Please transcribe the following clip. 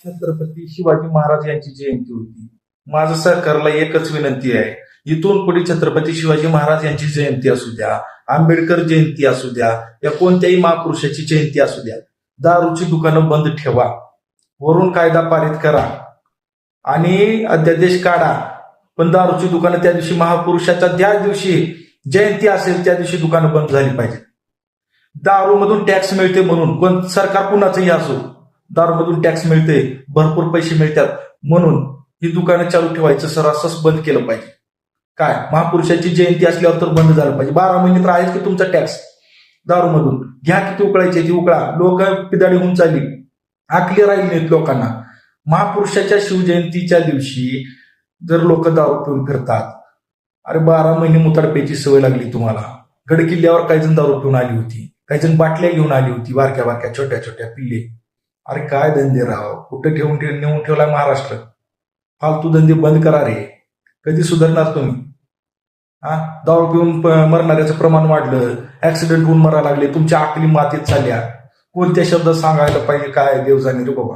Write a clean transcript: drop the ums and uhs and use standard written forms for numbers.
छत्रपती शिवाजी महाराज यांची जयंती होती. माझं सरकारला एकच विनंती आहे, इथून पुढे छत्रपती शिवाजी महाराज यांची जयंती असू द्या, आंबेडकर जयंती असू द्या, या कोणत्याही महापुरुषाची जयंती असू द्या, दारूची दुकानं बंद ठेवा, वरून कायदा पारित करा आणि अध्यादेश काढा. पण दारूची दुकानं त्या दिवशी महापुरुषाच्या ज्या दिवशी जयंती असेल त्या दिवशी दुकानं बंद झाली पाहिजे. दारूमधून टॅक्स मिळते म्हणून कोण सरकार कुणाचंही असो, दारूमधून टॅक्स मिळते, भरपूर पैसे मिळतात म्हणून ही दुकानं चालू ठेवायचं सर्रास बंद केलं पाहिजे. काय महापुरुषाची जयंती असल्यावर तर बंद झालं पाहिजे. 12 महिने तर आहेच की तुमचा टॅक्स दारूमधून. घ्या किती उकळायचे ती उकळा. लोक पिदाडी होऊन चालली, आकली राहिली नाहीत लोकांना. महापुरुषाच्या शिवजयंतीच्या दिवशी जर लोक दारू पिऊन फिरतात, अरे 12 महिने मुताड प्यायची सवय लागली तुम्हाला. गडकिल्ल्यावर काही जण दारू पिऊन आली होती, काही जण बाटल्या घेऊन आली होती, बारक्या बारक्या छोट्या छोट्या पिल्ले. अरे काय धंदे राव, कुठं नेऊन ठेवला महाराष्ट्र. फालतू धंदे बंद करा रे. कधी सुधारणार तुम्ही? दारू पिऊन मरणाऱ्याचं प्रमाण वाढलं, ऍक्सिडेंट होऊन मरायला लागले, तुमच्या आकली मातीत चालल्या. कोणत्या शब्दात सांगायला पाहिजे काय देव जाणे रे बाबा.